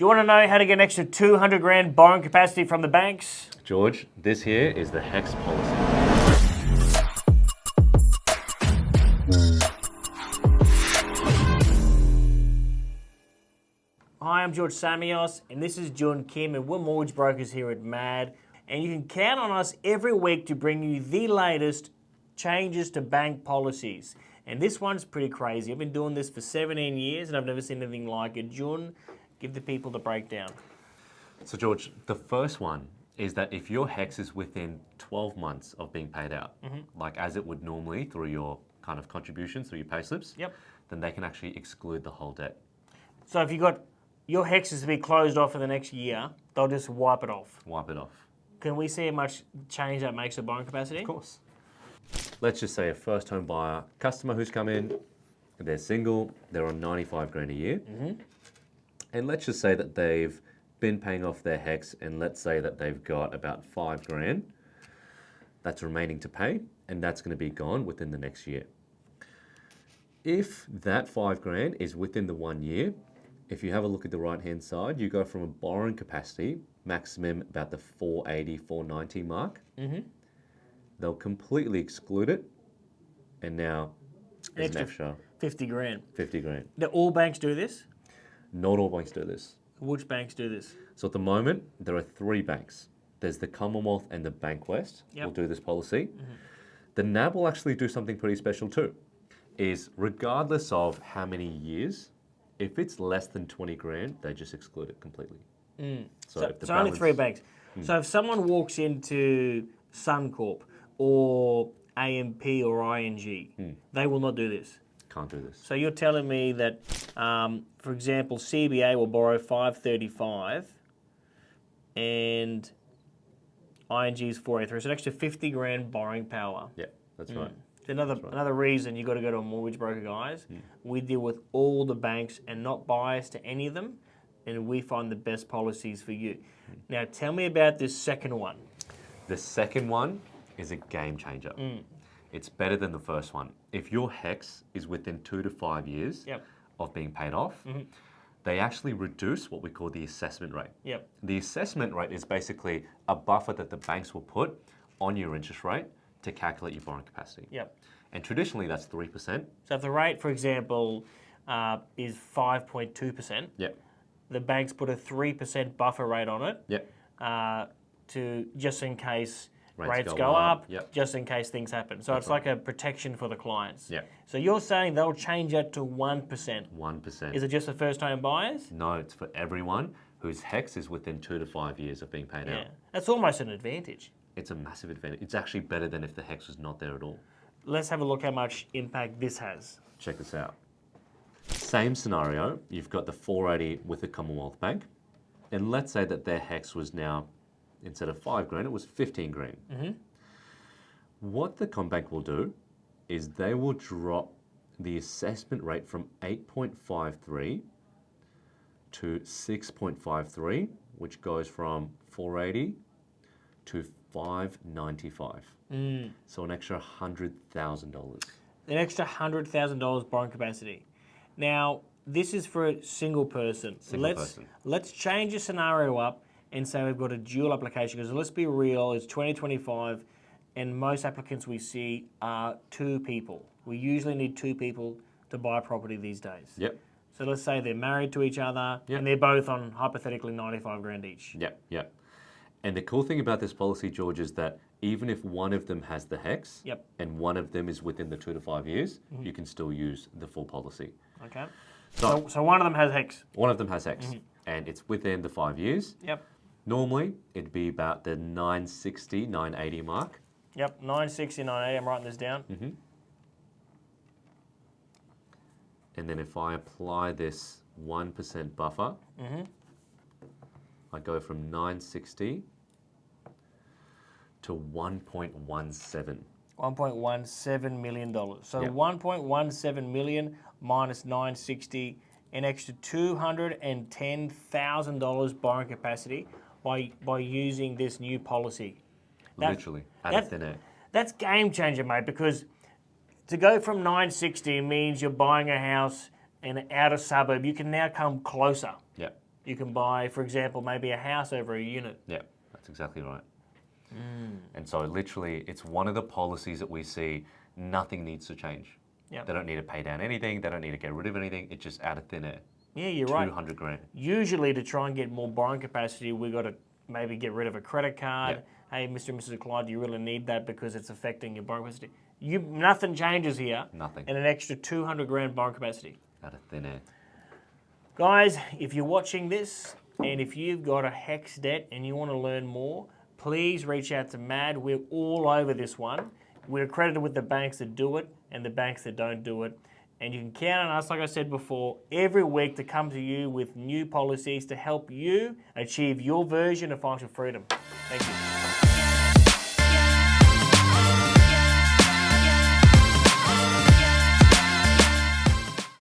you want to know how to get an extra 200 grand borrowing capacity from the banks? George, this here is the HECS policy. Hi, I'm George Samios, and this is John Kim, and we're mortgage brokers here at MAD. And you can count on us every week to bring you the latest changes to bank policies. And this one's pretty crazy. I've been doing this for 17 years, and I've never seen anything like it. John, give the people the breakdown. So George, the first one is that if your HECS is within 12 months of being paid out, like as it would normally through your kind of contributions, through your pay slips, then they can actually exclude the whole debt. So if you got your HECS is to be closed off for the next year, they'll just wipe it off. Wipe it off. Can we see how much change that makes to borrowing capacity? Of course. Let's just say a first home buyer customer who's come in, they're single, they're on 95 grand a year. And let's just say that they've been paying off their HECS, and let's say that they've got about 5 grand that's remaining to pay, and that's going to be gone within the next year. If that 5 grand is within the 1 year, if you have a look at the right hand side, you go from a borrowing capacity, maximum about the 480, 490 mark. They'll completely exclude it, and now there's an extra 50 grand. 50 grand. Do all banks do this? Not all banks do this. Which banks do this? So at the moment, there are 3 banks. There's the Commonwealth and the Bankwest will do this policy. The NAB will actually do something pretty special too, is regardless of how many years, if it's less than 20 grand, they just exclude it completely. So only 3 banks. So if someone walks into Suncorp or AMP or ING, they will not do this. Can't do this. So you're telling me that, for example, CBA will borrow 535 and ING is 483. So an extra 50 grand borrowing power. Yeah, that's right. Another reason you got to go to a mortgage broker, guys. We deal with all the banks and not biased to any of them, and we find the best policies for you. Now, tell me about this second one. The second one is a game changer. It's better than the first one. If your HECS is within 2 to 5 years of being paid off, they actually reduce what we call the assessment rate. The assessment rate is basically a buffer that the banks will put on your interest rate to calculate your borrowing capacity. And traditionally, that's 3%. So if the rate, for example, is 5.2%, the banks put a 3% buffer rate on it to just in case rates go up, just in case things happen. So it's like a protection for the clients. So you're saying they'll change that to 1%? 1%. Is it just for first-time buyers? No, it's for everyone whose HECS is within 2 to 5 years of being paid out. That's almost an advantage. It's a massive advantage. It's actually better than if the HECS was not there at all. Let's have a look how much impact this has. Check this out. Same scenario, you've got the 480 with the Commonwealth Bank, and let's say that their HECS was now, instead of 5 grand, it was 15 grand. What the Combank will do is they will drop the assessment rate from 8.53 to 6.53, which goes from 480 to 595. So an extra $100,000. An extra $100,000 borrowing capacity. Now, this is for a single person. Let's change the scenario up and say we've got a dual application, because let's be real, it's 2025 and most applicants we see are 2 people. We usually need 2 people to buy a property these days. So let's say they're married to each other and they're both on hypothetically 95 grand each. And the cool thing about this policy, George, is that even if one of them has the HECS and one of them is within the 2 to 5 years, you can still use the full policy. Okay. So one of them has HECS. One of them has HECS, and it's within the 5 years. Normally, it'd be about the 960, 980 mark. 960, 980. I'm writing this down. And then if I apply this 1% buffer, I go from 960 to 1.17. $1.17 million. So $1.17 million minus 960, an extra $210,000 borrowing capacity by using this new policy. Literally, out of thin air. That's game changer, mate, because to go from 960 means you're buying a house in an outer suburb. You can now come closer. Yeah. You can buy, for example, maybe a house over a unit. Yeah, that's exactly right. And so literally, it's one of the policies that we see nothing needs to change. Yep. They don't need to pay down anything. They don't need to get rid of anything. It's just out of thin air. Yeah, you're right. 200 grand. Usually to try and get more borrowing capacity, we've got to maybe get rid of a credit card. Yep. Hey, Mr. and Mrs. Clyde, do you really need that because it's affecting your borrowing capacity? Nothing changes here. Nothing. And an extra 200 grand borrowing capacity. Out of thin air. Guys, if you're watching this and if you've got a HECS debt and you want to learn more, please reach out to Mad. We're all over this one. We're accredited with the banks that do it and the banks that don't do it. And you can count on us, like I said before, every week to come to you with new policies to help you achieve your version of financial freedom. Thank you.